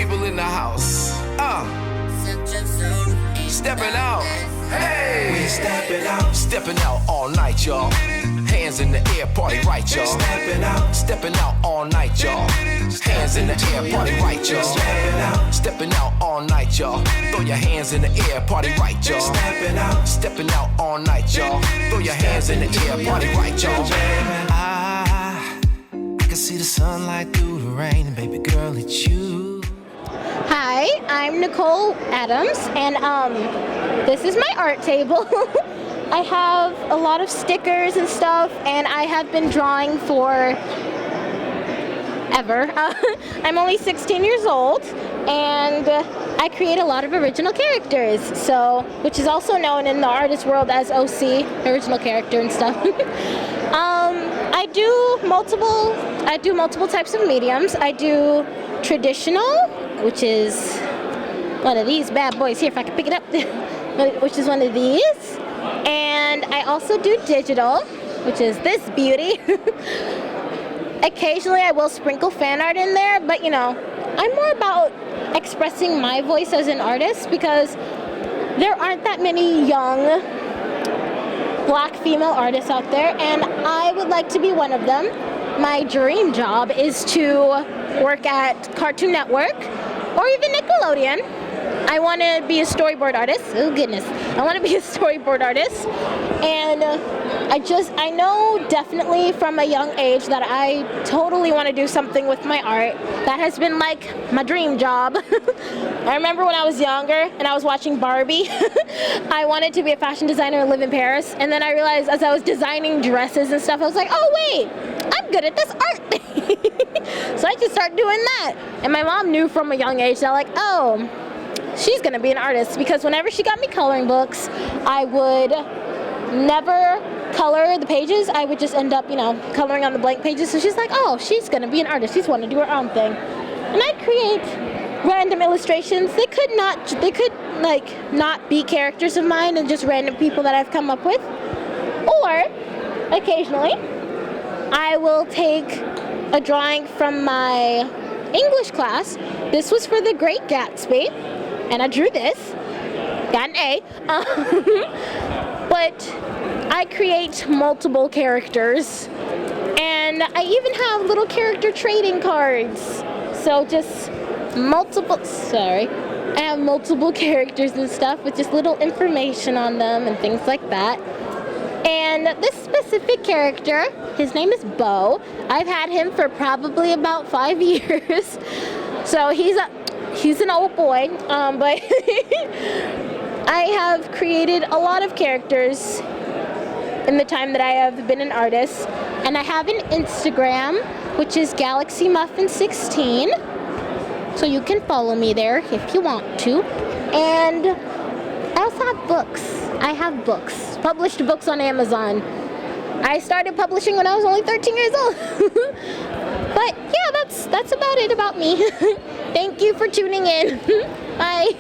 people in the house. Stepping out. Hey, we stepping out all night, y'all. Hands in the air, party right, y'all. Stepping out all night, y'all. Hands in the air, party right, y'all. Stepping out all night, y'all. Throw your hands in the air, party right, y'all. Stepping out all night, y'all. Throw your hands in the air, party right, y'all. I can see the sunlight through the rain, and baby girl, it's you. Hi, I'm Nicole Adams, and this is my art table. I have a lot of stickers and stuff, and I have been drawing for ever. I'm only 16 years old, and I create a lot of original characters, which is also known in the artist world as OC, original character and stuff. I do multiple types of mediums. I do traditional, which is one of these bad boys here, if I can pick it up, which is one of these. And I also do digital, which is this beauty. Occasionally I will sprinkle fan art in there, but I'm more about expressing my voice as an artist because there aren't that many young Black female artists out there, and I would like to be one of them. My dream job is to work at Cartoon Network or even Nickelodeon. I want to be a storyboard artist. Oh goodness. I want to be a storyboard artist. And I know definitely from a young age that I totally want to do something with my art. That has been like my dream job. I remember when I was younger and I was watching Barbie, I wanted to be a fashion designer and live in Paris. And then I realized as I was designing dresses and stuff, I was like, oh wait, I'm good at this art. So I just started doing that. And my mom knew from a young age that like, oh, she's gonna be an artist, because whenever she got me coloring books, I would never color the pages. I would just end up, coloring on the blank pages. So she's like, oh, she's gonna be an artist. She's want to do her own thing. And I create random illustrations. They could not be characters of mine and just random people that I've come up with. Or occasionally, I will take a drawing from my English class. This was for The Great Gatsby, and I drew this. Got an A. But I create multiple characters, and I even have little character trading cards. So just I have multiple characters and stuff with just little information on them and things like that. And this specific character, his name is Bo. I've had him for probably about 5 years. So he's an old boy, but I have created a lot of characters in the time that I have been an artist. And I have an Instagram, which is GalaxyMuffin16. So you can follow me there if you want to. And I also have books. I have books, published books on Amazon. I started publishing when I was only 13 years old. But yeah, that's about it about me. Thank you for tuning in. Bye.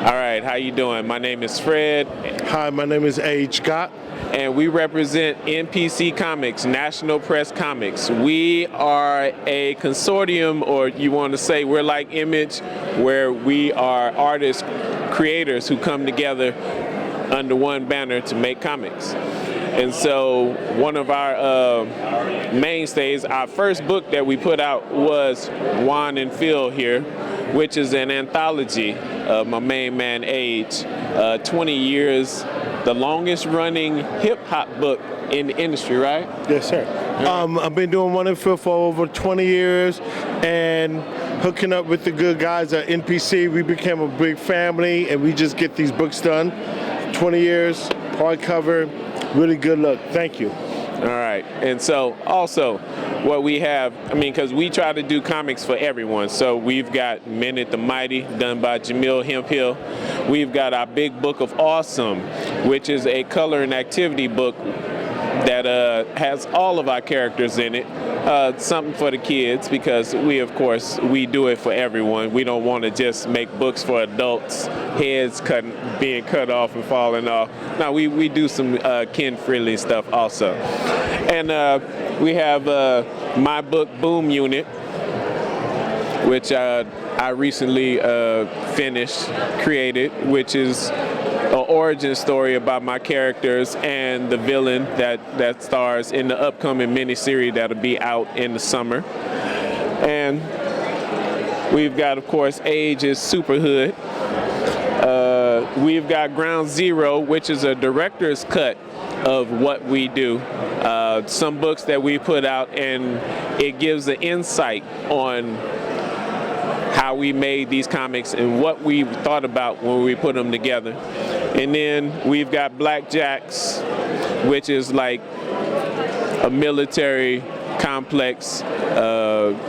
All right, how you doing? My name is Fred. Hi, my name is H. Scott. And we represent NPC Comics, National Press Comics. We are a consortium, or you want to say we're like Image, where we are artists, creators who come together under one banner to make comics. And so one of our mainstays, our first book that we put out was Juan and Phil Here, which is an anthology of my main man Age, 20 years, the longest running hip hop book in the industry, right? Yes, sir. I've been doing Juan and Phil for over 20 years and hooking up with the good guys at NPC. We became a big family and we just get these books done. 20 years, hardcover, really good look. Thank you. All right. And so also what we have, because we try to do comics for everyone. So we've got Minute the Mighty, done by Jamil Hemphill. We've got our Big Book of Awesome, which is a color and activity book that has all of our characters in it. Something for the kids, because we do it for everyone. We don't want to just make books for adults, heads being cut off and falling off. No, we do some kid-friendly stuff also. And we have my book, Boom Unit, which I recently created, which is an origin story about my characters and the villain that stars in the upcoming miniseries that'll be out in the summer. And we've got, of course, Age is Superhood. We've got Ground Zero, which is a director's cut of what we do. Some books that we put out, and it gives an insight on how we made these comics and what we thought about when we put them together. And then we've got Blackjacks, which is like a military complex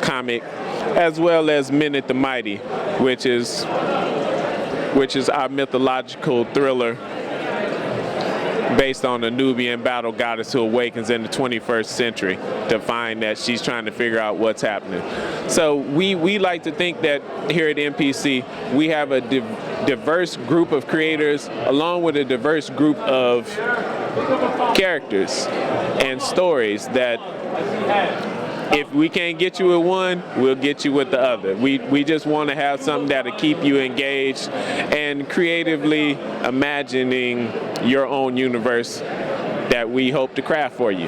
comic, as well as Minute the Mighty, which is our mythological thriller based on a Nubian battle goddess who awakens in the 21st century to find that she's trying to figure out what's happening. So we like to think that here at NPC we have a diverse group of creators along with a diverse group of characters and stories that if we can't get you with one, we'll get you with the other. We just want to have something that'll keep you engaged and creatively imagining your own universe that we hope to craft for you.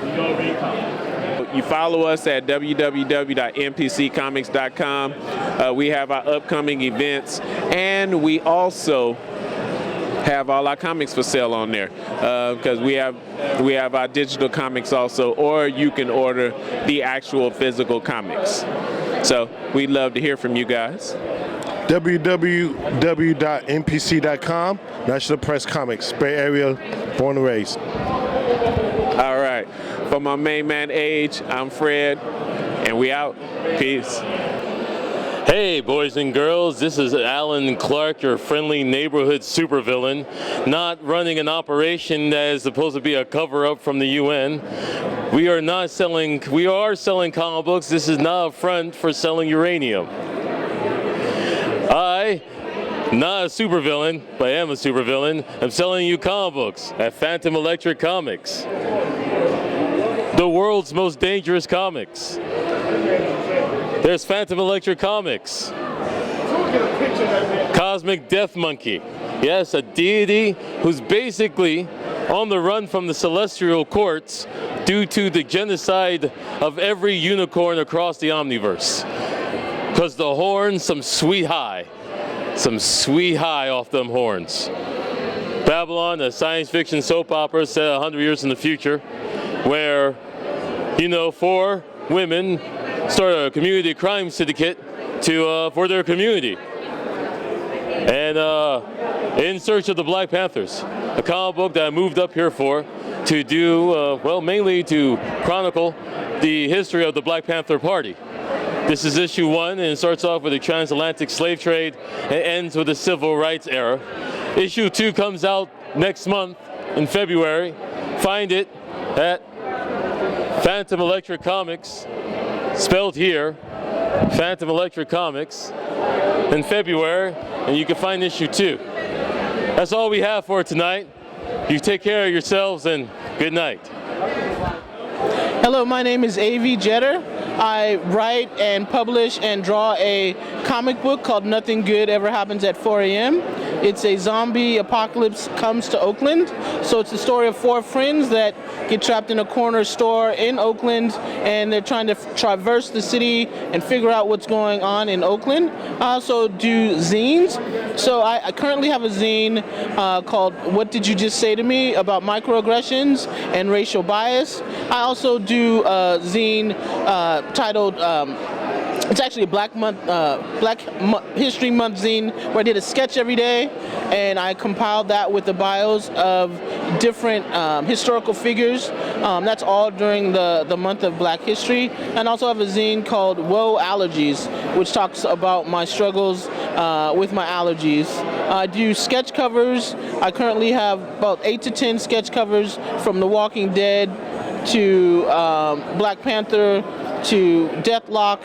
You follow us at www.npccomics.com. We have our upcoming events, and we also have all our comics for sale on there because we have our digital comics also, or you can order the actual physical comics. So we'd love to hear from you guys. www.npc.com, National Press Comics, Bay Area, born and raised. All right, for my main man Age, I'm Fred, and we out. Peace. Hey boys and girls, this is Alan Clark, your friendly neighborhood supervillain, not running an operation that is supposed to be a cover-up from the UN. We are selling comic books. This is not a front for selling uranium. Not a supervillain, but I am a supervillain. I'm selling you comic books at Phantom Electric Comics. The world's most dangerous comics. There's Phantom Electric Comics. Cosmic Death Monkey. Yes, a deity who's basically on the run from the celestial courts due to the genocide of every unicorn across the omniverse. Because the horns, some sweet high off them horns. Babylon, a science fiction soap opera set 100 years in the future, where, 4 women started a community crime syndicate for their community. And in search of the Black Panthers, a comic book that I moved up here for to do, mainly to chronicle the history of the Black Panther Party. This is issue 1, and it starts off with the transatlantic slave trade and ends with the civil rights era. Issue 2 comes out next month in February. Find it at Phantom Electric Comics, spelled here, Phantom Electric Comics, in February, and you can find issue 2. That's all we have for tonight. You take care of yourselves, and good night. Hello, my name is A.V. Jetter. I write and publish and draw a comic book called Nothing Good Ever Happens at 4 a.m. It's a zombie apocalypse comes to Oakland. So it's the story of 4 friends that get trapped in a corner store in Oakland, and they're trying to traverse the city and figure out what's going on in Oakland. I also do zines. So I currently have a zine called What Did You Just Say to Me? About microaggressions and racial bias. I also do a zine titled it's actually a Black History Month zine where I did a sketch every day, and I compiled that with the bios of different historical figures. That's all during the month of Black History. And also have a zine called Whoa Allergies, which talks about my struggles with my allergies. I do sketch covers. I currently have about 8 to 10 sketch covers, from The Walking Dead to Black Panther to Deathlock.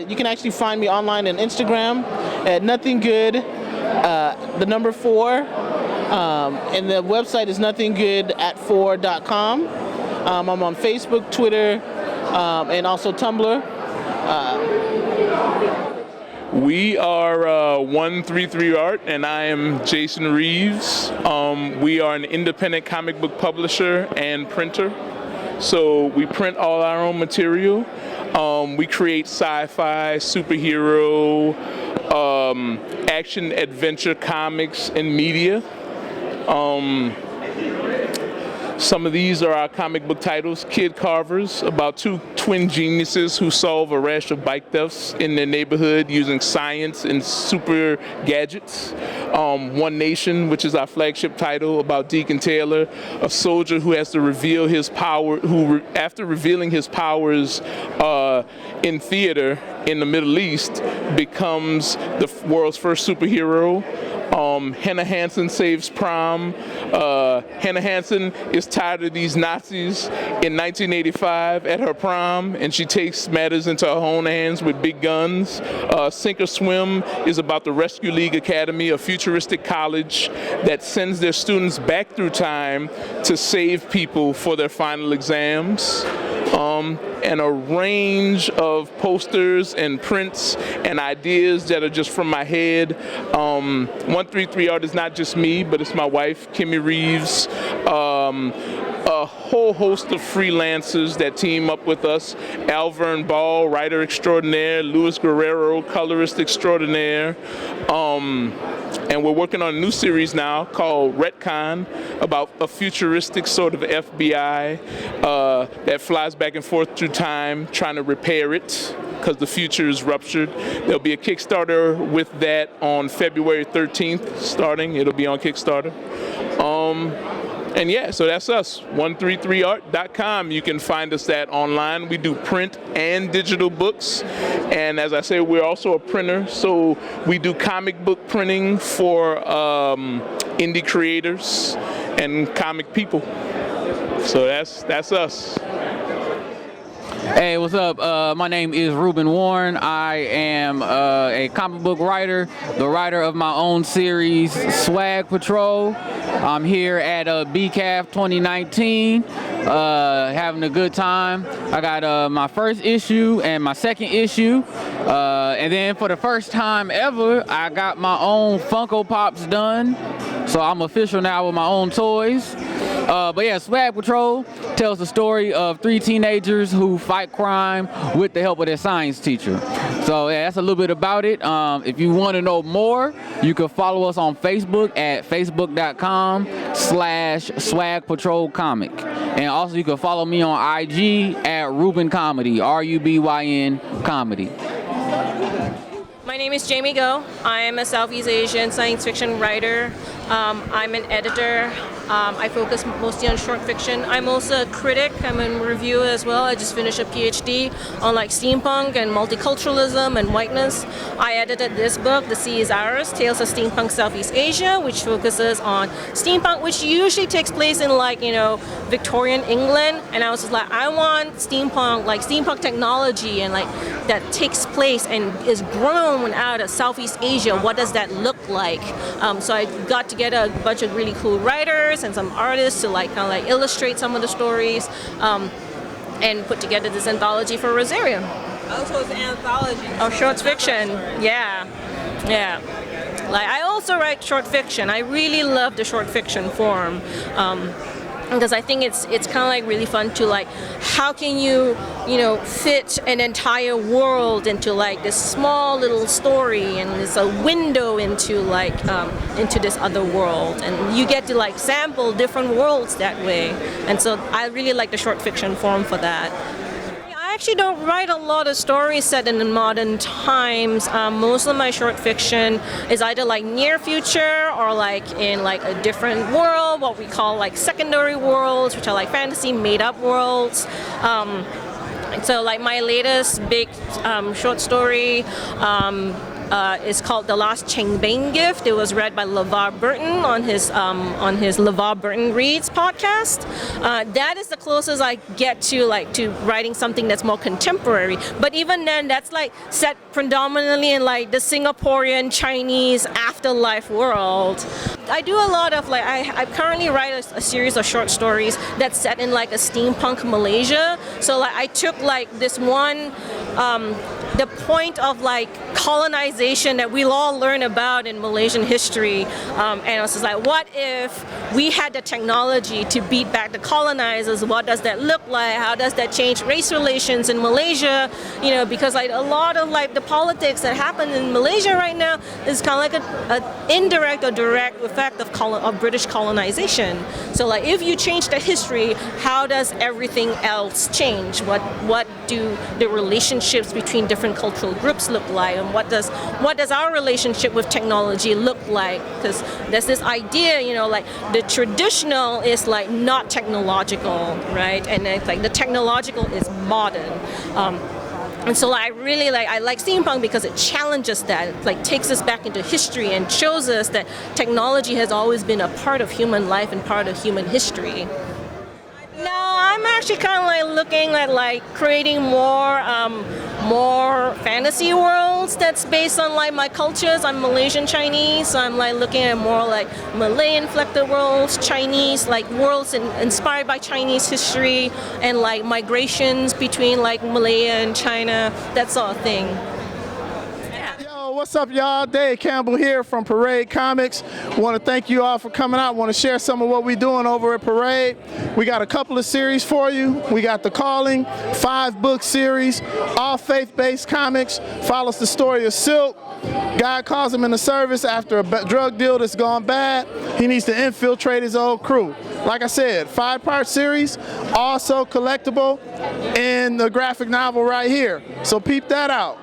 You can actually find me online on Instagram at nothinggod, the number 4, and the website is nothinggoodat4.com. I'm on Facebook, Twitter, and also Tumblr. We are 133 Art, and I am Jason Reeves. We are an independent comic book publisher and printer. So we print all our own material. We create sci-fi, superhero, action adventure comics and media. Some of these are our comic book titles. Kid Carvers, about two twin geniuses who solve a rash of bike thefts in their neighborhood using science and super gadgets. One Nation, which is our flagship title, about Deacon Taylor, a soldier who has to reveal his power, after revealing his powers in theater in the Middle East, becomes the world's first superhero. Hannah Hansen saves prom. Hannah Hansen is tired of these Nazis in 1985 at her prom, and she takes matters into her own hands with big guns. Sink or Swim is about the Rescue League Academy, a futuristic college that sends their students back through time to save people for their final exams. And a range of posters and prints and ideas that are just from my head. 133 Art is not just me, but it's my wife, Kimmy Reeves, a whole host of freelancers that team up with us. Alvern Ball, writer extraordinaire, Luis Guerrero, colorist extraordinaire. And we're working on a new series now called Retcon, about a futuristic sort of FBI that flies back and forth through time trying to repair it because the future is ruptured. There'll be a Kickstarter with that on February 13th starting. It'll be on Kickstarter. And yeah, so that's us, 133art.com. You can find us at online. We do print and digital books. And as I say, we're also a printer. So we do comic book printing for indie creators and comic people. So that's us. Hey, what's up? My name is Ruben Warren. I am a comic book writer, the writer of my own series, Swag Patrol. I'm here at BCAF 2019, having a good time. I got my first issue and my second issue. And then for the first time ever, I got my own Funko Pops done. So I'm official now with my own toys. But yeah, Swag Patrol tells the story of 3 teenagers who fight crime with the help of their science teacher. So yeah, that's a little bit about it. If you want to know more, you can follow us on Facebook at facebook.com/Swag Patrol Comic. And also you can follow me on IG at Rubin Comedy, RUBYN Comedy. My name is Jamie Go. I am a Southeast Asian science fiction writer. I'm an editor. I focus mostly on short fiction. I'm also a critic. I'm a reviewer as well. I just finished a PhD on like steampunk and multiculturalism and whiteness. I edited this book, The Sea is Ours, Tales of Steampunk Southeast Asia, which focuses on steampunk, which usually takes place in like, Victorian England. And I was just like, I want steampunk technology and like that takes place and is grown out of Southeast Asia. What does that look like? So I got together a bunch of really cool writers and some artists to illustrate some of the stories and put together this anthology for Rosario. Oh, so it's an anthology. Of short fiction, yeah. Like I also write short fiction. I really love the short fiction form. Because I think it's kind of like really fun to like, how can you fit an entire world into like this small little story, and it's a window into like into this other world, and you get to like sample different worlds that way. And so I really like the short fiction form for that. I actually don't write a lot of stories set in modern times. Most of my short fiction is either like near future or like in like a different world, what we call like secondary worlds, which are like fantasy made-up worlds. So like my latest big short story is called The Last Chengbing Gift. It was read by LeVar Burton on his LeVar Burton Reads podcast. That is the closest I get to writing something that's more contemporary. But even then, that's like set predominantly in like the Singaporean Chinese afterlife world. I do a lot of like I currently write a series of short stories that's set in like a steampunk Malaysia. So like I took like this one the point of like colonization that we'll all learn about in Malaysian history. And I was just like, what if we had the technology to beat back the colonizers? What does that look like? How does that change race relations in Malaysia? You know, because like a lot of like the politics that happen in Malaysia right now is kind of like an indirect or direct effect of British colonization. So like if you change the history, how does everything else change? What do the relationships between different cultural groups look like, and what does our relationship with technology look like? Because there's this idea, you know, like the traditional is like not technological, right? And it's like the technological is modern. And so I like steampunk because it challenges that. It like takes us back into history and shows us that technology has always been a part of human life and part of human history. No, I'm actually kind of like looking at like creating more fantasy worlds that's based on like my cultures. I'm Malaysian Chinese, so I'm like looking at more like Malay inflected worlds, Chinese like worlds inspired by Chinese history and like migrations between like Malaya and China, that sort of thing. What's up, y'all? Dave Campbell here from Parade Comics. Want to thank you all for coming out. Want to share some of what we're doing over at Parade. We got a couple of series for you. We got The Calling, 5-book series, all faith-based comics. Follows the story of Silk. God calls him into service after a drug deal that's gone bad. He needs to infiltrate his old crew. Like I said, 5-part series, also collectible in the graphic novel right here. So peep that out.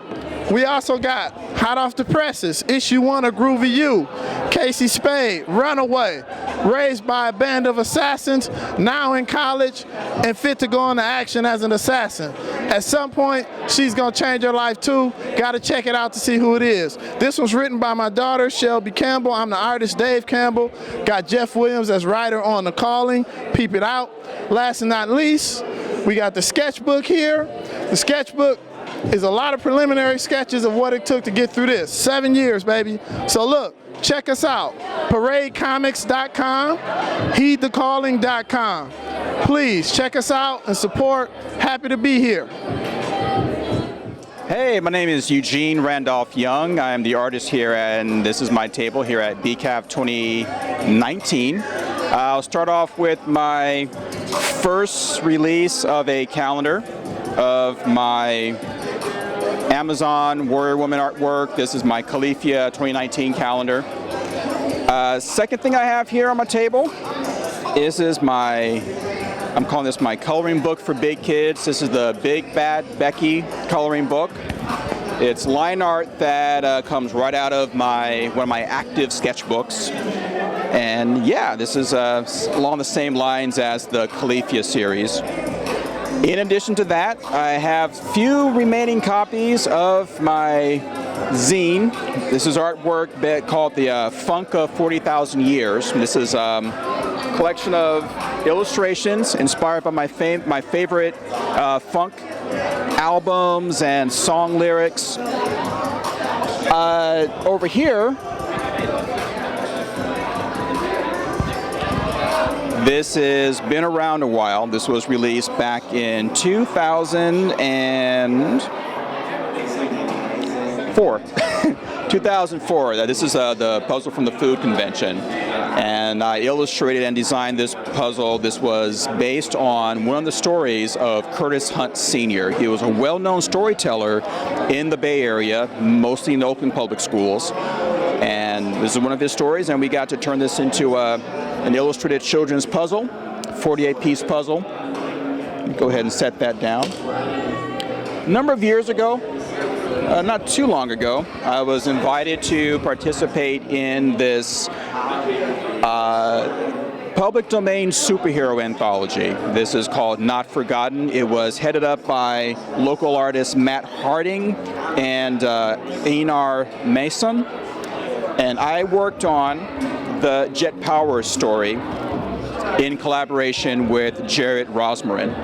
We also got hot off the presses, issue 1 of Groovy U, Casey Spade, Runaway, raised by a band of assassins, now in college and fit to go into action as an assassin. At some point, she's gonna change her life too. Gotta check it out to see who it is. This was written by my daughter, Shelby Campbell. I'm the artist, Dave Campbell. Got Jeff Williams as writer on The Calling. Peep it out. Last and not least, we got the sketchbook here. The sketchbook is a lot of preliminary sketches of what it took to get through this. 7 years, baby. So look, check us out. ParadeComics.com, HeedTheCalling.com. Please check us out and support. Happy to be here. Hey, my name is Eugene Randolph Young. I'm the artist here, and this is my table here at BCAF 2019. I'll start off with my first release of a calendar of my Amazon Warrior Woman artwork. This is my Califia 2019 calendar. Second thing I have here on my table, this is I'm calling this my coloring book for big kids. This is the Big Bad Becky coloring book. It's line art that comes right out of one of my active sketchbooks. And yeah, this is along the same lines as the Califia series. In addition to that, I have few remaining copies of my zine. This is artwork called the Funk of 40,000 Years. This is a collection of illustrations inspired by my favorite funk albums and song lyrics. Over here, this has been around a while. This was released back in 2004. 2004. This is the puzzle from the food convention. And I illustrated and designed this puzzle. This was based on one of the stories of Curtis Hunt Sr. He was a well-known storyteller in the Bay Area, mostly in the Oakland public schools. And this is one of his stories, and we got to turn this into an illustrated children's puzzle, 48-piece puzzle. Go ahead and set that down. A number of years ago, not too long ago, I was invited to participate in this public domain superhero anthology. This is called Not Forgotten. It was headed up by local artists Matt Harding and Einar Mason. And I worked on the Jet Power story in collaboration with Jarrett Rosmarin.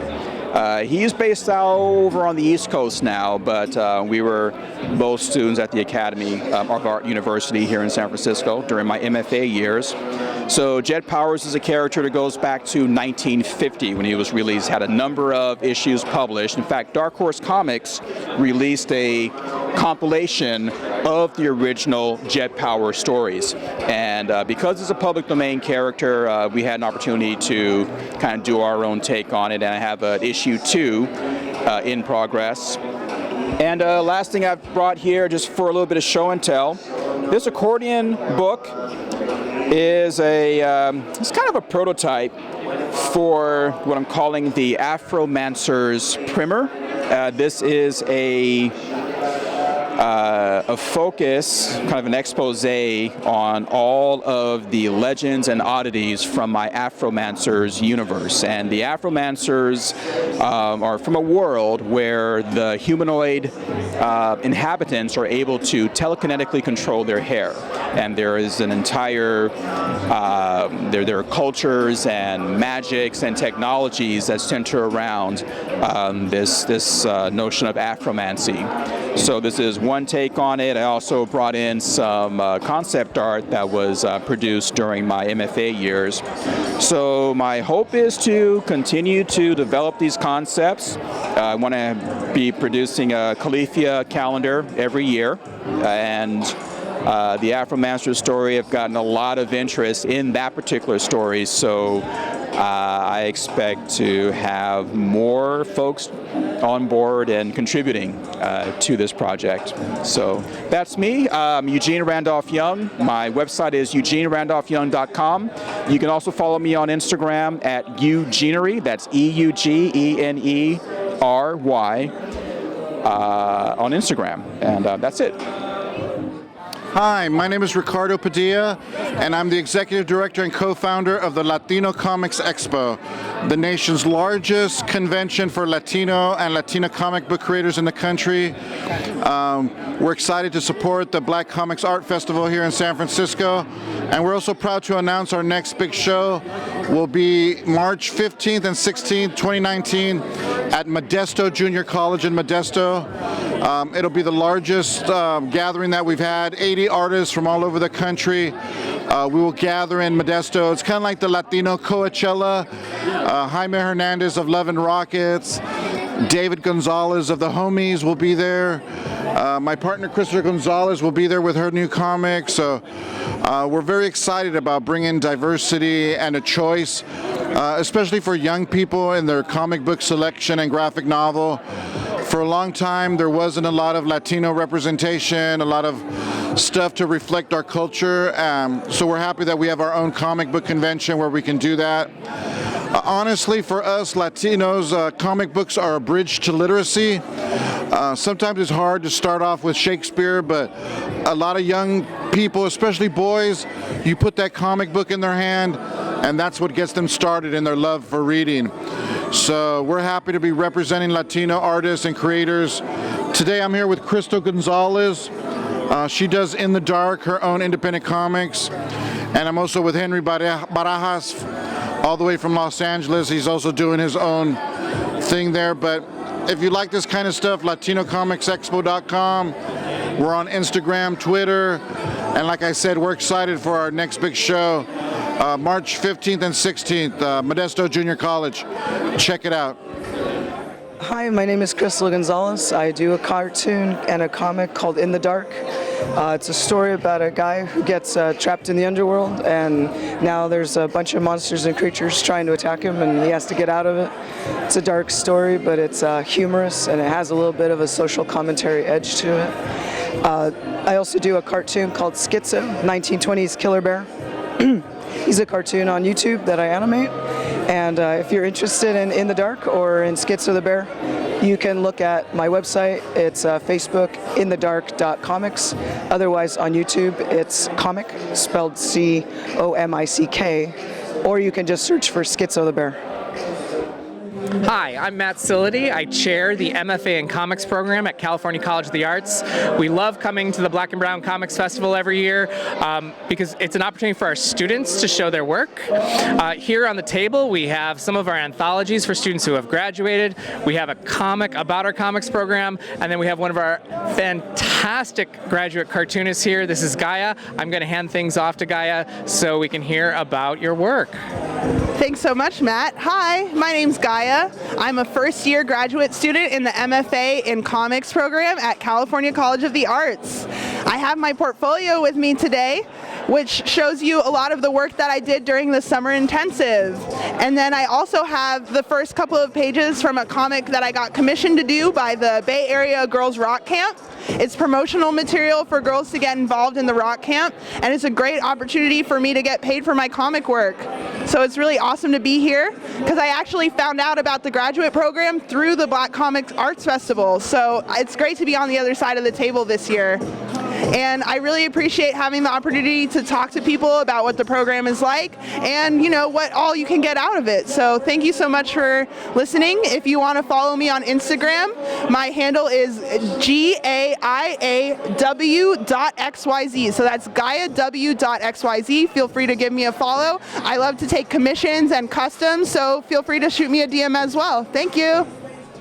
He's based out over on the East Coast now, but we were both students at the Academy of Art University here in San Francisco during my MFA years. So Jet Powers is a character that goes back to 1950 when he was released, had a number of issues published. In fact, Dark Horse Comics released a compilation of the original Jet Power stories. And because it's a public domain character, we had an opportunity to kind of do our own take on it, and I have issue 2 in progress. And last thing I've brought here, just for a little bit of show and tell, this accordion book is it's kind of a prototype for what I'm calling the Afromancer's Primer. This is a focus, kind of an expose on all of the legends and oddities from my Afromancers universe. And the Afromancers are from a world where the humanoid inhabitants are able to telekinetically control their hair. And there is an entire, there are cultures and magics and technologies that center around this notion of Afromancy. So this is one take on it. I also brought in some concept art that was produced during my MFA years. So my hope is to continue to develop these concepts. I want to be producing a Califia calendar every year, and the Afromancer story, I've gotten a lot of interest in that particular story, so I expect to have more folks on board and contributing to this project. So that's me, Eugene Randolph Young. My website is eugenerandolphyoung.com. You can also follow me on Instagram at Eugenery, that's EUGENERY, on Instagram. And that's it. Hi, my name is Ricardo Padilla, and I'm the Executive Director and co-founder of the Latino Comics Expo, the nation's largest convention for Latino and Latina comic book creators in the country. We're excited to support the Black Comics Art Festival here in San Francisco, and we're also proud to announce our next big show will be March 15th and 16th, 2019 at Modesto Junior College in Modesto. It'll be the largest gathering that we've had, 80 artists from all over the country. We will gather in Modesto. It's kind of like the Latino Coachella. Jaime Hernandez of Love and Rockets, David Gonzalez of the Homies will be there. My partner Christopher Gonzalez will be there with her new comic. So we're very excited about bringing diversity and a choice, especially for young people in their comic book selection and graphic novel. For a long time, there wasn't a lot of Latino representation, a lot of stuff to reflect our culture. So we're happy that we have our own comic book convention where we can do that. Honestly, for us Latinos, comic books are a bridge to literacy. Sometimes it's hard to start off with Shakespeare, but a lot of young people, especially boys, you put that comic book in their hand, and that's what gets them started in their love for reading. So we're happy to be representing Latino artists and creators. Today I'm here with Crystal Gonzalez. She does In the Dark, her own independent comics. And I'm also with Henry Barajas, all the way from Los Angeles. He's also doing his own thing there. But if you like this kind of stuff, LatinoComicsExpo.com. We're on Instagram, Twitter. And like I said, we're excited for our next big show. March 15th and 16th, Modesto Junior College. Check it out. Hi, my name is Crystal Gonzalez. I do a cartoon and a comic called In the Dark. It's a story about a guy who gets trapped in the underworld, and now there's a bunch of monsters and creatures trying to attack him, and he has to get out of it. It's a dark story, but it's humorous, and it has a little bit of a social commentary edge to it. I also do a cartoon called Schizo, 1920s Killer Bear. He's a cartoon on YouTube that I animate, and if you're interested in the Dark or in Schizo the Bear, you can look at my website. It's Facebook, inthedark.comics. Otherwise on YouTube, it's comic, spelled COMICK, or you can just search for Schizo the Bear. Hi, I'm Matt Sility. I chair the MFA in Comics program at California College of the Arts. We love coming to the Black and Brown Comics Festival every year because it's an opportunity for our students to show their work. Here on the table we have some of our anthologies for students who have graduated. We have a comic about our comics program, and then we have one of our fantastic graduate cartoonists here. This is Gaia. I'm going to hand things off to Gaia so we can hear about your work. Thanks so much, Matt. Hi, my name's Gaia. I'm a first-year graduate student in the MFA in Comics program at California College of the Arts. I have my portfolio with me today, which shows you a lot of the work that I did during the summer intensive. And then I also have the first couple of pages from a comic that I got commissioned to do by the Bay Area Girls Rock Camp. It's promotional material for girls to get involved in the rock camp, and it's a great opportunity for me to get paid for my comic work. So it's really awesome to be here because I actually found out about the graduate program through the Black Comics Arts Festival. So it's great to be on the other side of the table this year. And I really appreciate having the opportunity to talk to people about what the program is like and, you know, what all you can get out of it. So thank you so much for listening. If you want to follow me on Instagram, my handle is GAIAW.xyz. So that's GaiaW.xyz. Feel free to give me a follow. I love to take commissions and customs, so feel free to shoot me a DM as well. Thank you.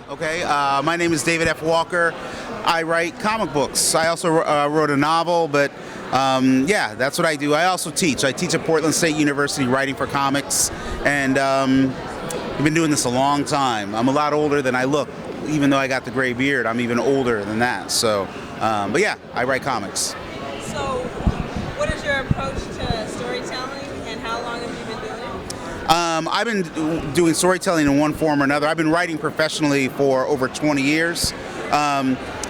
Okay, my name is David F. Walker. I write comic books. I also wrote a novel, but yeah, that's what I do. I also teach. I teach at Portland State University writing for comics, and I've been doing this a long time. I'm a lot older than I look. Even though I got the gray beard, I'm even older than that. So, but yeah, I write comics. So, what is your approach to storytelling, and how long have you been doing it? I've been doing storytelling in one form or another. I've been writing professionally for over 20 years.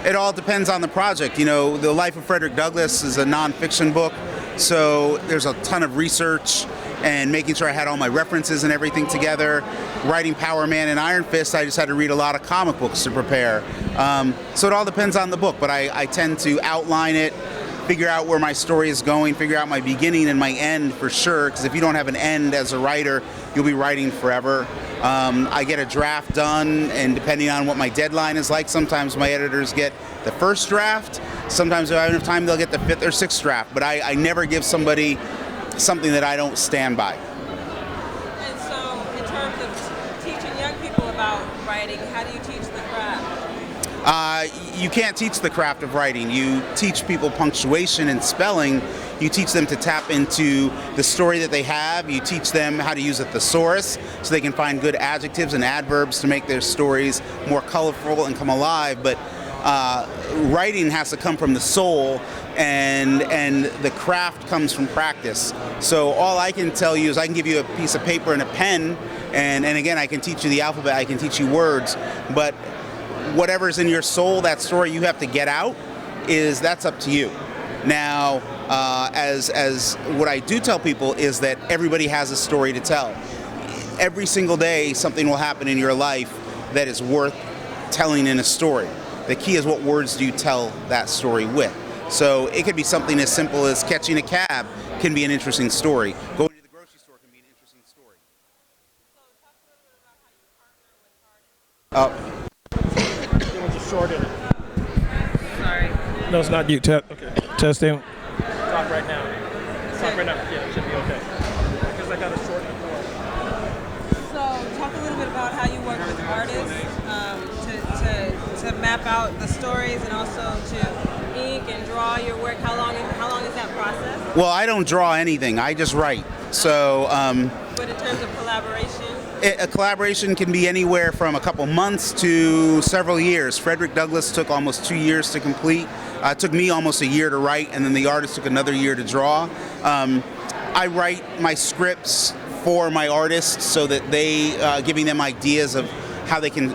It all depends on the project. You know, The Life of Frederick Douglass is a nonfiction book, so there's a ton of research and making sure I had all my references and everything together. Writing Power Man and Iron Fist, I just had to read a lot of comic books to prepare. So it all depends on the book, but I tend to outline it, figure out where my story is going, figure out my beginning and my end for sure, because if you don't have an end as a writer, you'll be writing forever. I get a draft done, and depending on what my deadline is like, sometimes my editors get the first draft, sometimes if I have enough time they'll get the 5th or 6th draft, but I never give somebody something that I don't stand by. And so, in terms of teaching young people about writing, how do you teach the craft? You can't teach the craft of writing. You teach people punctuation and spelling. You teach them to tap into the story that they have. You teach them how to use a thesaurus so they can find good adjectives and adverbs to make their stories more colorful and come alive. But writing has to come from the soul, and the craft comes from practice. So all I can tell you is I can give you a piece of paper and a pen, and again, I can teach you the alphabet, I can teach you words, but whatever's in your soul, that story you have to get out, that's up to you. Now, as what I do tell people is that everybody has a story to tell. Every single day, something will happen in your life that is worth telling in a story. The key is what words do you tell that story with. So it could be something as simple as catching a cab can be an interesting story. Going to the grocery store can be an interesting story. Short in it. Sorry. No, it's not you. Okay. Testing. Talk right now. Talk right now. Yeah, it should be okay. Because I got a short before. So, talk a little bit about how you work with artists to map out the stories and also to ink and draw your work. How long is that process? Well, I don't draw anything. I just write. So. But in terms of collaboration. A collaboration can be anywhere from a couple months to several years. Frederick Douglass took almost 2 years to complete. It took me almost a year to write, and then the artist took another year to draw. I write my scripts for my artists so that they, giving them ideas of how they can,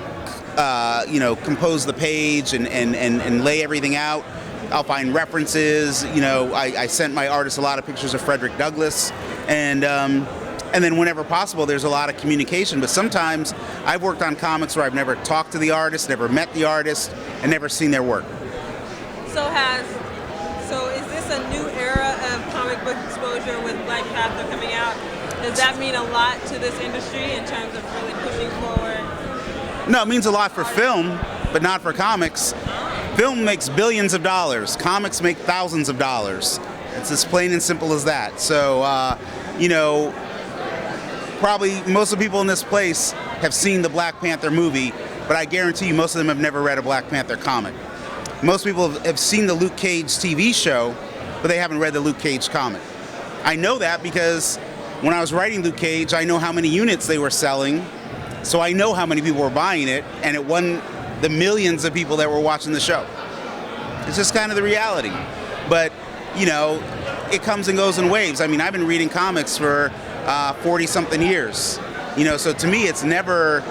compose the page and lay everything out. I'll find references. I sent my artists a lot of pictures of Frederick Douglass, and then whenever possible, there's a lot of communication. But sometimes I've worked on comics where I've never talked to the artist, never met the artist, and never seen their work. So is this a new era of comic book exposure with Black Panther coming out? Does that mean a lot to this industry in terms of really pushing forward No, it means a lot for film, but not for comics. Film makes billions of dollars. Comics make thousands of dollars. It's as plain and simple as that. So, you know, probably most of the people in this place have seen the Black Panther movie, but I guarantee you most of them have never read a Black Panther comic. Most people have seen the Luke Cage TV show, but they haven't read the Luke Cage comic. I know that because when I was writing Luke Cage, I know how many units they were selling, so I know how many people were buying it, and it won the millions of people that were watching the show. It's just kind of the reality. But, you know, it comes and goes in waves. I mean, I've been reading comics for 40-something years. You know, so to me, it's never,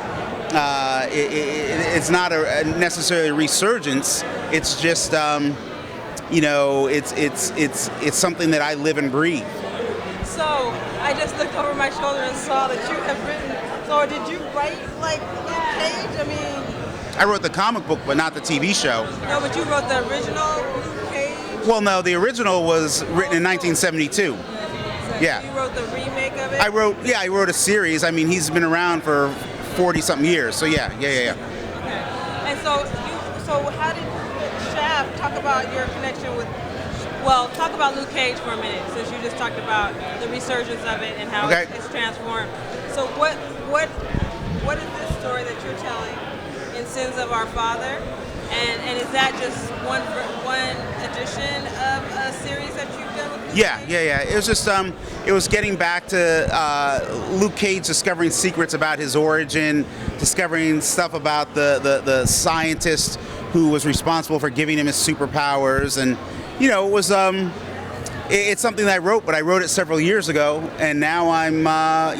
it's not a necessarily resurgence. It's just, you know, it's something that I live and breathe. So I just looked over my shoulder and saw that you have written. So did you write like Luke Cage? I mean, I wrote the comic book, but not the TV show. no, but you wrote the original Luke Cage. Well, no, the original was written in 1972. So Yeah. you wrote the remake of it. I wrote a series. I mean, he's been around for 40-something years. So yeah. Okay. And so how did Shaft talk about your connection with? Well, talk about Luke Cage for a minute, since you just talked about the resurgence of it and how it's transformed. So what is this story that you're telling in Sins of Our Father? And is that just one edition of a series that you've done with Luke Cage? Yeah. It was just it was getting back to Luke Cage discovering secrets about his origin, discovering stuff about the scientist who was responsible for giving him his superpowers, and you know, it was it's something that I wrote, but I wrote it several years ago, and now I'm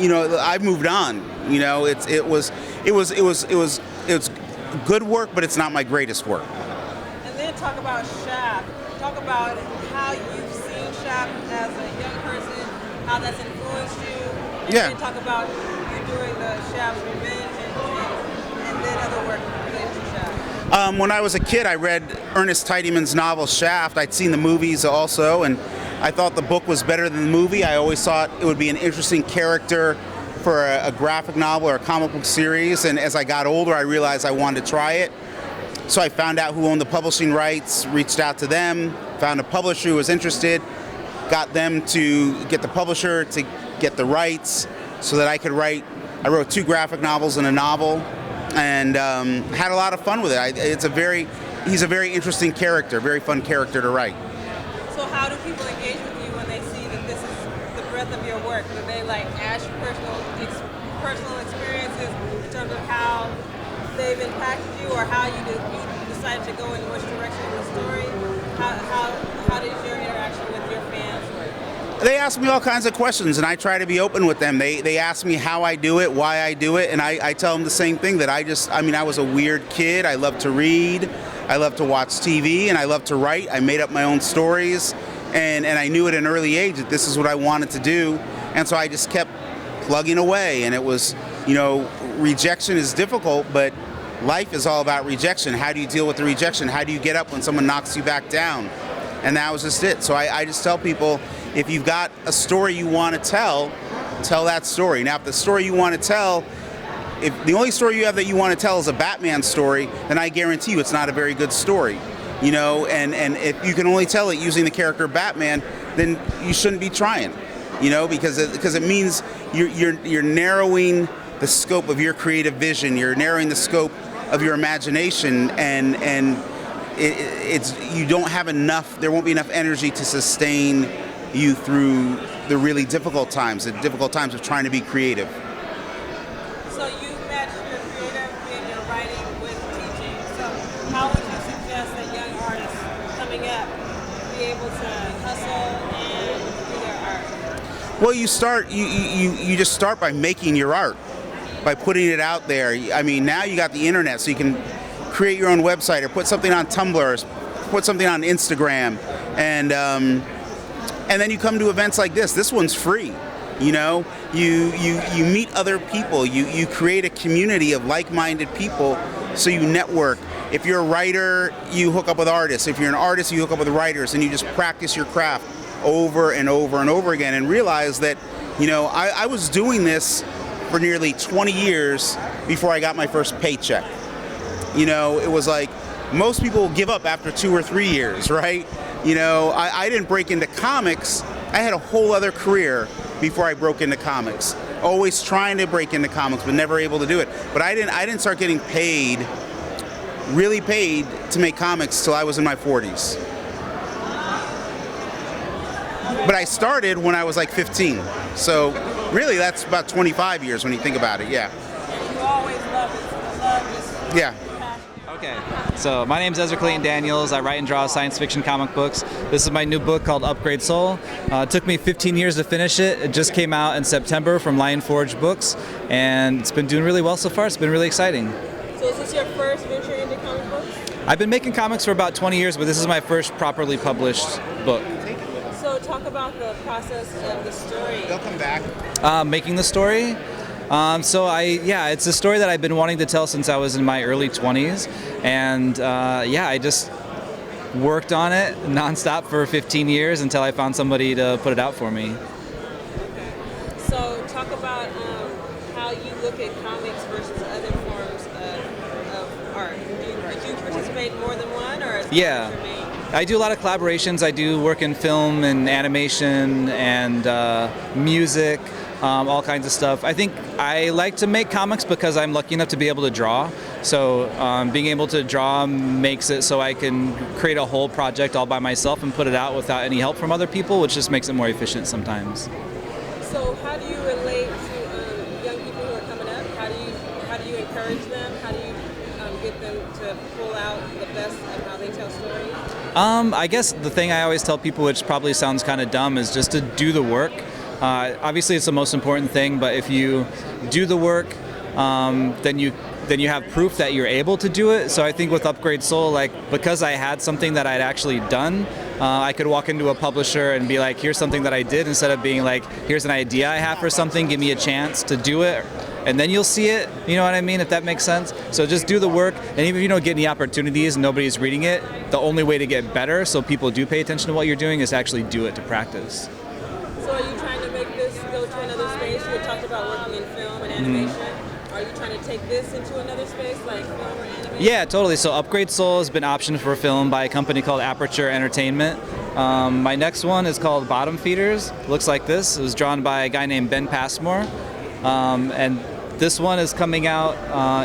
you know, I've moved on. You know, it was good work, but it's not my greatest work. And then talk about Shaft. Talk about how you've seen Shaft as a young person, how that's influenced you. And then talk about you doing the Shaft's Revenge and then other work related to Shaft. When I was a kid, I read Ernest Tidyman's novel Shaft. I'd seen the movies also, and I thought the book was better than the movie. I always thought it would be an interesting character for a graphic novel or a comic book series, and as I got older, I realized I wanted to try it. So I found out who owned the publishing rights, reached out to them, found a publisher who was interested, got them to get the publisher to get the rights so that I could write. I wrote 2 graphic novels and a novel, and had a lot of fun with it. He's a very interesting character, very fun character to write. So how do people engage with you when they see that this is the breadth of your work? Do they like ask you personal experiences in terms of how they've impacted you, or how you decided to go in which direction of the story? How does your interaction with your fans work? They ask me all kinds of questions, and I try to be open with them. They ask me how I do it, why I do it, and I tell them the same thing, that I was a weird kid. I love to read, I love to watch TV, and I love to write. I made up my own stories, and I knew at an early age that this is what I wanted to do, and so I just kept plugging away. And it was, you know, rejection is difficult, but life is all about rejection. How do you deal with the rejection? How do you get up when someone knocks you back down? And that was just it. So I just tell people, if you've got a story you want to tell that story. Now, if the story you want to tell, if the only story you have that you want to tell is a Batman story, then I guarantee you it's not a very good story. You know, and if you can only tell it using the character Batman, then you shouldn't be trying. You know, because it means you're narrowing the scope of your creative vision. You're narrowing the scope of your imagination, and you don't have enough. There won't be enough energy to sustain you through the really difficult times, the difficult times of trying to be creative. So you match your creative and your writing with teaching. So how would you suggest that young artists coming up be able to hustle and do their art? Well, you just start by making your art, by putting it out there. I mean, now you got the internet, so you can create your own website or put something on Tumblr, or put something on Instagram, and then you come to events like this. This one's free. You know, you meet other people. You create a community of like-minded people, so you network. If you're a writer, you hook up with artists. If you're an artist, you hook up with writers, and you just practice your craft over and over and over again, and realize that, you know, I was doing this for nearly 20 years before I got my first paycheck. You know, it was like most people give up after 2 or 3 years, right? You know, I didn't break into comics. I had a whole other career before I broke into comics. Always trying to break into comics, but never able to do it. But I didn't start getting paid, really paid, to make comics till I was in my 40s. But I started when I was like 15. So really that's about 25 years when you think about it, yeah. You always love it. Yeah. Okay, so my name is Ezra Clayton Daniels. I write and draw science fiction comic books. This is my new book called Upgrade Soul. It took me 15 years to finish it. It just came out in September from Lion Forge Books, and it's been doing really well so far. It's been really exciting. So is this your first venture into comic books? I've been making comics for about 20 years, but this is my first properly published book. So talk about the process of the story. They'll come back. Making the story. It's a story that I've been wanting to tell since I was in my early 20s, and I just worked on it nonstop for 15 years until I found somebody to put it out for me. So talk about how you look at comics versus other forms of art. Did you participate in more than one, or is that your main? I do a lot of collaborations. I do work in film and animation and music. All kinds of stuff. I think I like to make comics because I'm lucky enough to be able to draw. So being able to draw makes it so I can create a whole project all by myself and put it out without any help from other people, which just makes it more efficient sometimes. So how do you relate to young people who are coming up? How do you encourage them? How do you get them to pull out the best of how they tell stories? I guess the thing I always tell people, which probably sounds kind of dumb, is just to do the work. Obviously, it's the most important thing, but if you do the work, then you have proof that you're able to do it. So I think with Upgrade Soul, because I had something that I'd actually done, I could walk into a publisher and be like, here's something that I did, instead of being like, here's an idea I have for something, give me a chance to do it, and then you'll see it. You know what I mean, if that makes sense? So just do the work, and even if you don't get any opportunities and nobody's reading it, the only way to get better so people do pay attention to what you're doing is to actually do it, to practice. So are you trying to make this go to another space? You had talked about working in film and animation. Are you trying to take this into another space, like film or animation? Yeah, totally. So Upgrade Soul has been optioned for film by a company called Aperture Entertainment. My next one is called Bottom Feeders. Looks like this. It was drawn by a guy named Ben Passmore. And this one is coming out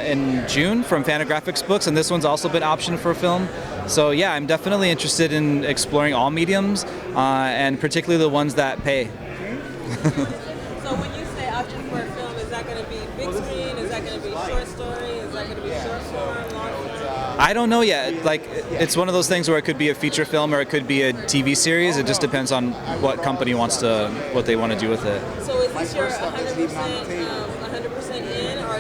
in June from Fantagraphics Books, and this one's also been optioned for film. So yeah, I'm definitely interested in exploring all mediums, and particularly the ones that pay. So when you say option for a film, is that going to be big screen? Is that going to be short story? Is that going to be short form, long form? I don't know yet. It's one of those things where it could be a feature film or it could be a TV series. It just depends on what company what they want to do with it. So is this your 100% in, or are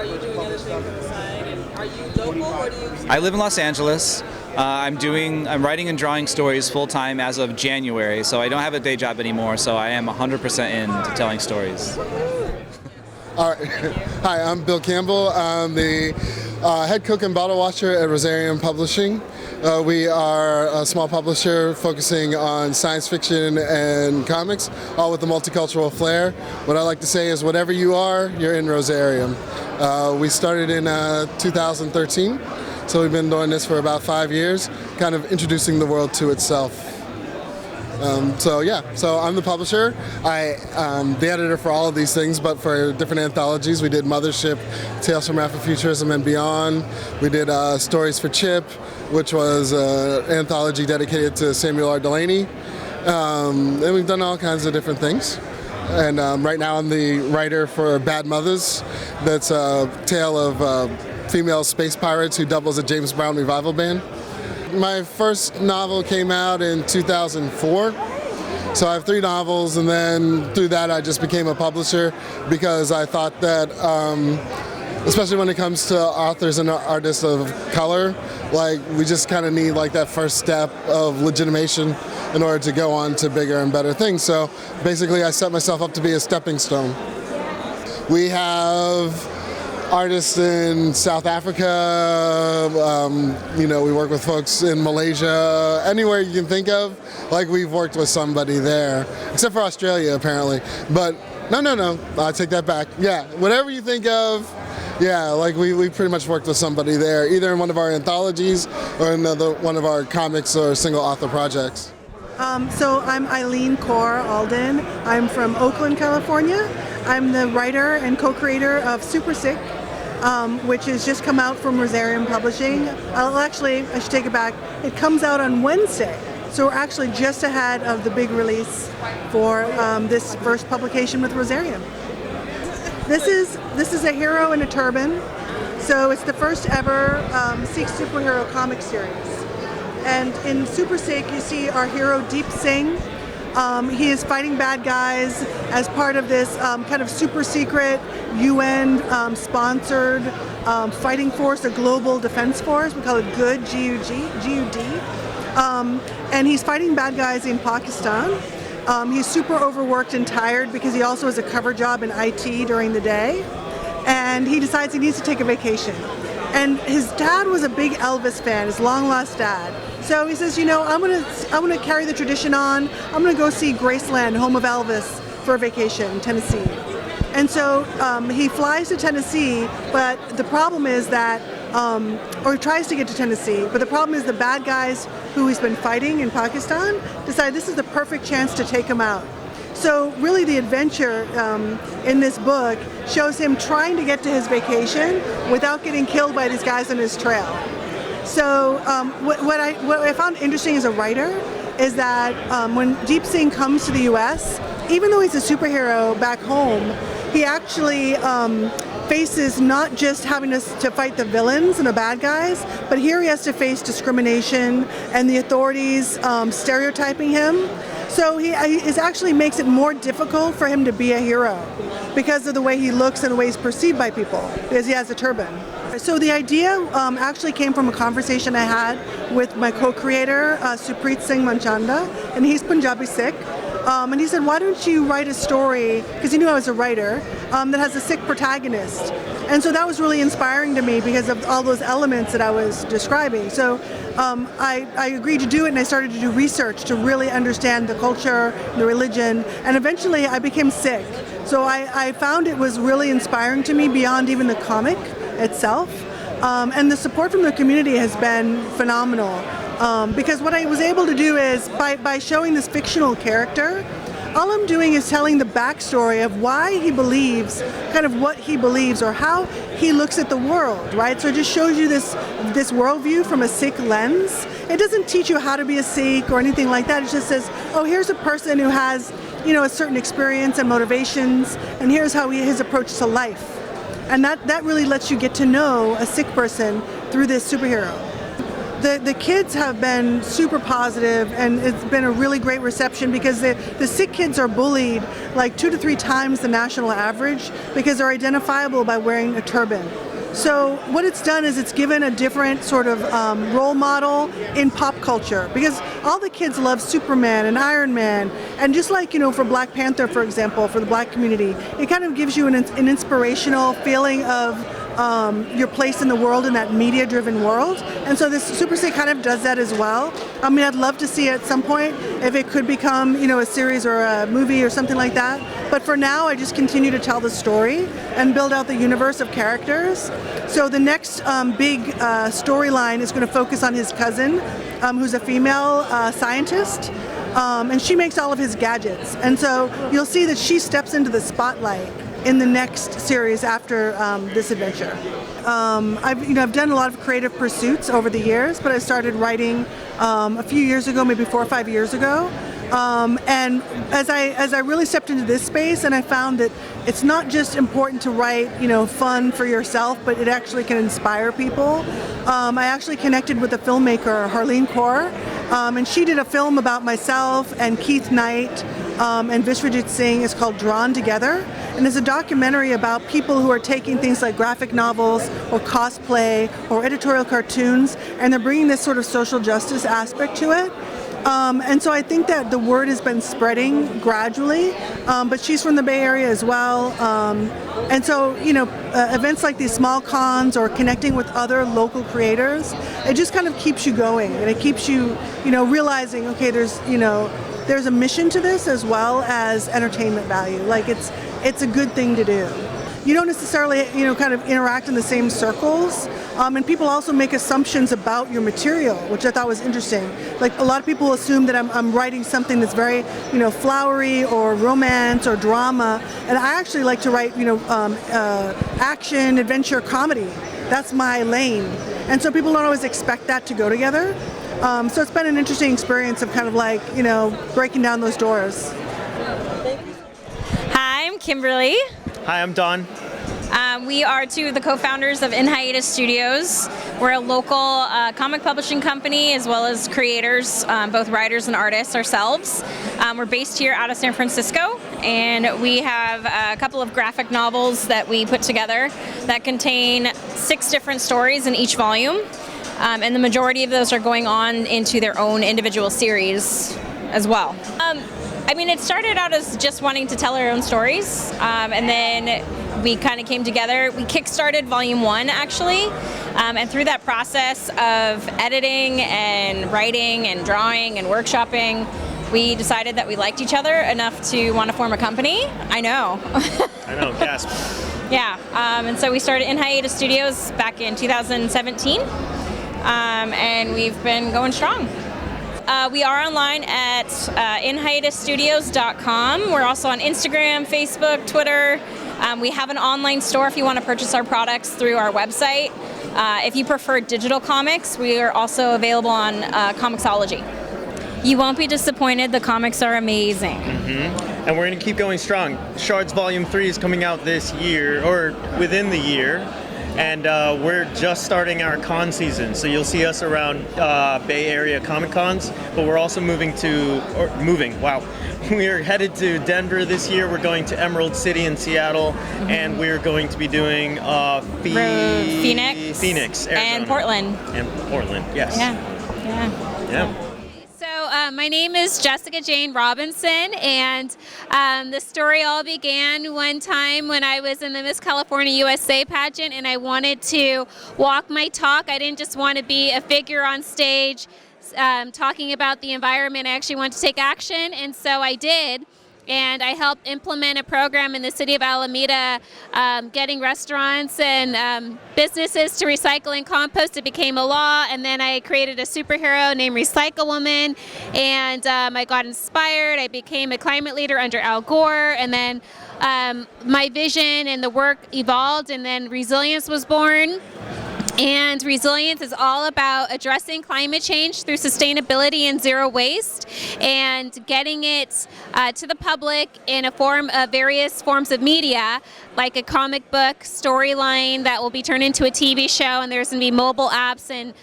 you doing other things on the side? And are you local, or do you? I live in Los Angeles. I'm writing and drawing stories full time as of January, so I don't have a day job anymore. So I am 100% into telling stories. All right. Hi, I'm Bill Campbell. I'm the head cook and bottle washer at Rosarium Publishing. We are a small publisher focusing on science fiction and comics, all with a multicultural flair. What I like to say is whatever you are, you're in Rosarium. We started in 2013, so we've been doing this for about 5 years, kind of introducing the world to itself. So I'm the publisher. I'm the editor for all of these things, but for different anthologies. We did Mothership, Tales from Afrofuturism and Beyond. We did Stories for Chip, which was an anthology dedicated to Samuel R. Delaney. And we've done all kinds of different things. And right now I'm the writer for Bad Mothers. That's a tale of female space pirates who doubles a James Brown revival band. My first novel came out in 2004, so I have 3 novels, and then through that I just became a publisher because I thought that, especially when it comes to authors and artists of color, we just kind of need that first step of legitimation in order to go on to bigger and better things. So basically I set myself up to be a stepping stone. We have artists in South Africa. We work with folks in Malaysia. Anywhere you can think of, like we've worked with somebody there, except for Australia apparently. But no, I take that back. Yeah, whatever you think of. Yeah, like we pretty much worked with somebody there, either in one of our anthologies or in one of our comics or single author projects. So I'm Eileen Kaur Alden. I'm from Oakland, California. I'm the writer and co-creator of Super Sick, which has just come out from Rosarium Publishing. Actually, I should take it back. It comes out on Wednesday. So we're actually just ahead of the big release for this first publication with Rosarium. This is a hero in a turban. So it's the first ever Sikh superhero comic series. And in Super Sikh, you see our hero Deep Singh. He is fighting bad guys as part of this kind of super secret UN sponsored fighting force, a global defense force. We call it GUD, G-U-D. And he's fighting bad guys in Pakistan. He's super overworked and tired because he also has a cover job in IT during the day. And he decides he needs to take a vacation. And his dad was a big Elvis fan, his long lost dad. So he says, I'm gonna carry the tradition on. I'm gonna go see Graceland, home of Elvis, for a vacation in Tennessee. And so he flies to Tennessee, but the problem is that, or he tries to get to Tennessee, but the problem is the bad guys who he's been fighting in Pakistan decide this is the perfect chance to take him out. So really the adventure in this book shows him trying to get to his vacation without getting killed by these guys on his trail. So what I found interesting as a writer is that when Deep Singh comes to the US, even though he's a superhero back home, he actually faces not just having to fight the villains and the bad guys, but here he has to face discrimination and the authorities stereotyping him. So he actually makes it more difficult for him to be a hero because of the way he looks and the way he's perceived by people, because he has a turban. So the idea actually came from a conversation I had with my co-creator, Supreet Singh Manchanda, and he's Punjabi Sikh. And he said, why don't you write a story, because he knew I was a writer, that has a Sikh protagonist. And so that was really inspiring to me because of all those elements that I was describing. So I agreed to do it, and I started to do research to really understand the culture, the religion, and eventually I became Sikh. So I found it was really inspiring to me beyond even the comic itself. And the support from the community has been phenomenal. Because what I was able to do is, by showing this fictional character, all I'm doing is telling the backstory of why he believes, kind of what he believes, or how he looks at the world, right? So it just shows you this worldview from a Sikh lens. It doesn't teach you how to be a Sikh or anything like that. It just says, oh, here's a person who has, a certain experience and motivations, and here's how his approach to life. And that really lets you get to know a Sikh person through this superhero. The kids have been super positive, and it's been a really great reception because the Sikh kids are bullied like 2 to 3 times the national average because they're identifiable by wearing a turban. So what it's done is it's given a different sort of role model in pop culture, because all the kids love Superman and Iron Man, and just like, for Black Panther, for example, for the Black community, it kind of gives you an inspirational feeling of your place in the world, in that media-driven world. And so this Super Sikh kind of does that as well. I mean, I'd love to see at some point if it could become, a series or a movie or something like that. But for now, I just continue to tell the story and build out the universe of characters. So the next big storyline is going to focus on his cousin, who's a female scientist. And she makes all of his gadgets. And so you'll see that she steps into the spotlight in the next series after this adventure. I've done a lot of creative pursuits over the years, but I started writing a few years ago, maybe 4 or 5 years ago. And as I really stepped into this space, and I found that it's not just important to write, fun for yourself, but it actually can inspire people. I actually connected with a filmmaker, Harleen Kaur, and she did a film about myself and Keith Knight and Viswajit Singh. It's called Drawn Together, and it's a documentary about people who are taking things like graphic novels or cosplay or editorial cartoons, and they're bringing this sort of social justice aspect to it. And so I think that the word has been spreading gradually, but she's from the Bay Area as well. And so, events like these small cons or connecting with other local creators, it just kind of keeps you going, and it keeps you, realizing, okay, there's a mission to this as well as entertainment value. Like it's a good thing to do. You don't necessarily, kind of interact in the same circles. And people also make assumptions about your material, which I thought was interesting. Like a lot of people assume that I'm writing something that's very, flowery or romance or drama. And I actually like to write, action, adventure, comedy. That's my lane. And so people don't always expect that to go together. So it's been an interesting experience of kind of like, breaking down those doors. Hi, I'm Kimberly. Hi, I'm Don. We are two of the co-founders of In Hiatus Studios. We're a local comic publishing company as well as creators, both writers and artists ourselves. We're based here out of San Francisco, and we have a couple of graphic novels that we put together that contain 6 different stories in each volume. And the majority of those are going on into their own individual series as well. It started out as just wanting to tell our own stories, and then we kind of came together. We kickstarted Volume 1, actually, and through that process of editing and writing and drawing and workshopping, we decided that we liked each other enough to want to form a company. I know. I know, gasp. Yeah, and so we started In Hiatus Studios back in 2017, and we've been going strong. We are online at inhiatusstudios.com. We're also on Instagram, Facebook, Twitter. We have an online store if you want to purchase our products through our website. If you prefer digital comics, we are also available on Comixology. You won't be disappointed. The comics are amazing. Mm-hmm. And we're going to keep going strong. Shards Volume 3 is coming out this year, or within the year. And we're just starting our con season, so you'll see us around Bay Area Comic Cons, but we're also we are headed to Denver this year. We're going to Emerald City in Seattle, and we're going to be doing Phoenix, Arizona. And Portland. And Portland, yes. Yeah. So my name is Jessica Jane Robinson, and the story all began one time when I was in the Miss California USA pageant, and I wanted to walk my talk. I didn't just want to be a figure on stage talking about the environment. I actually wanted to take action, and so I did. And I helped implement a program in the city of Alameda, getting restaurants and businesses to recycle and compost. It became a law, and then I created a superhero named Recycle Woman, and I got inspired. I became a climate leader under Al Gore, and then my vision and the work evolved, and then Resilience was born. And Resilience is all about addressing climate change through sustainability and zero waste, and getting it to the public in a form of various forms of media, like a comic book storyline that will be turned into a TV show, and there's going to be mobile apps and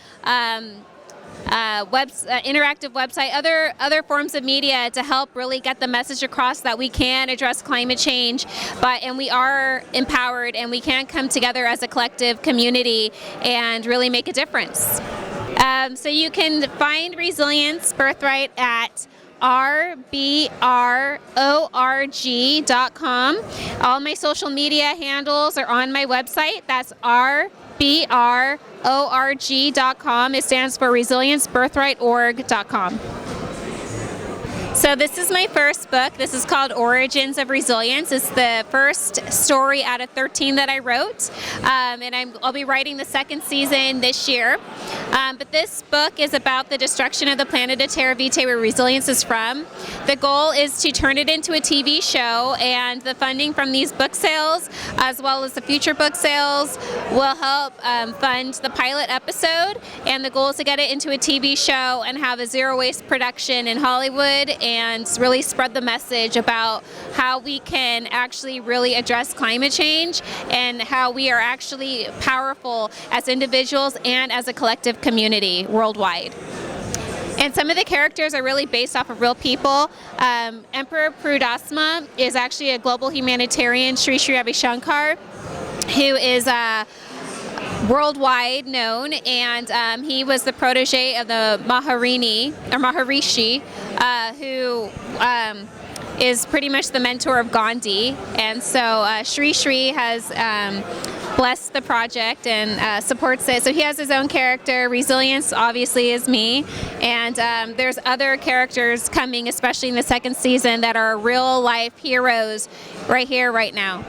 interactive website, other forms of media to help really get the message across that we can address climate change, and we are empowered, and we can come together as a collective community and really make a difference. So you can find Resilience Birthright at rbrorg.com. All my social media handles are on my website. That's rbrorg.com. It stands for resiliencebirthrightorg.com. So this is my first book. This is called Origins of Resilience. It's the first story out of 13 that I wrote, and I'll be writing the second season this year. But this book is about the destruction of the planet of Terra Vitae, where resilience is from. The goal is to turn it into a TV show, and the funding from these book sales, as well as the future book sales, will help fund the pilot episode. And the goal is to get it into a TV show and have a zero waste production in Hollywood, and really spread the message about how we can actually really address climate change and how we are actually powerful as individuals and as a collective community worldwide. And some of the characters are really based off of real people. Emperor Purudasma is actually a global humanitarian, Sri Sri Ravi Shankar, who is worldwide known, and he was the protege of the Maharishi, who is pretty much the mentor of Gandhi. And so Sri Sri has blessed the project and supports it. So he has his own character. Resilience obviously is me, and there's other characters coming, especially in the second season, that are real life heroes right here, right now.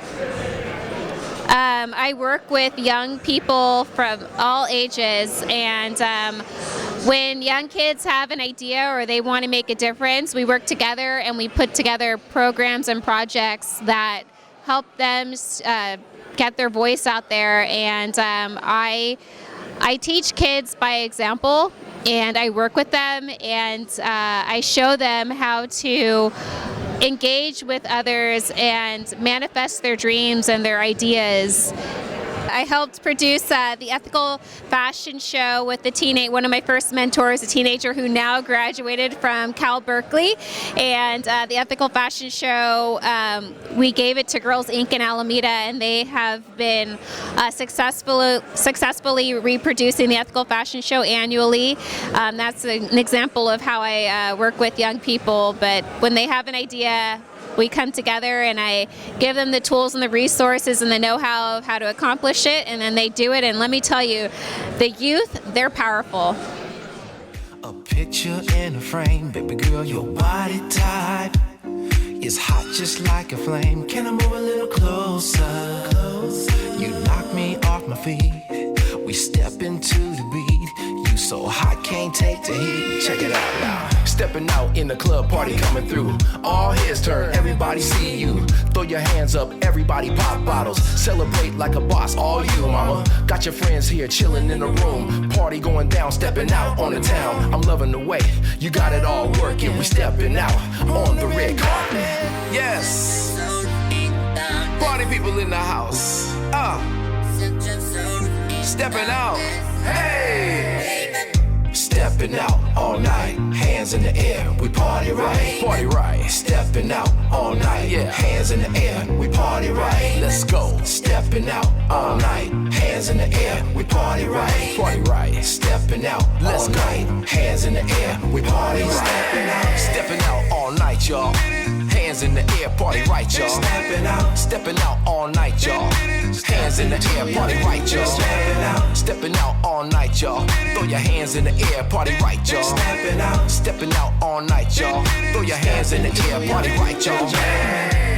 I work with young people from all ages, and when young kids have an idea or they want to make a difference, we work together and we put together programs and projects that help them get their voice out there. And I teach kids by example, and I work with them, and I show them how to engage with others and manifest their dreams and their ideas. I helped produce the ethical fashion show with one of my first mentors, a teenager who now graduated from Cal Berkeley. And the ethical fashion show, we gave it to Girls Inc. in Alameda, and they have been successfully reproducing the ethical fashion show annually. That's an example of how I work with young people. But when they have an idea, we come together and I give them the tools and the resources and the know-how of how to accomplish it, and then they do it. And let me tell you, the youth, they're powerful. A picture in a frame, baby girl, your body type is hot just like a flame. Can I move a little closer? You knock me off my feet. We step into the beat. You so hot, can't take the heat. Check it out now. Stepping out in the club, party coming through. All heads turn, everybody see you. Throw your hands up, everybody pop bottles. Celebrate like a boss, all you, mama. Got your friends here chilling in the room. Party going down, stepping out on the town. I'm loving the way you got it all working. We stepping out on the red carpet. Yes. Party people in the house. Stepping out. Hey. Stepping out all night, hands in the air, we party right. Party right. Stepping out all night, yeah. Hands in the air, we party right. Let's go. Stepping out all night, hands in the air, we party right. Party right. Stepping out all night, hands in the air, we party right. Stepping out all night, y'all. Hands in the air, party right, y'all. Stepping out all night, y'all. Hands in the air, party right, y'all. Stepping out all night, y'all. Throw your hands in the air, party right, y'all. Stepping out all night, y'all. Throw your hands in the air, party right, y'all.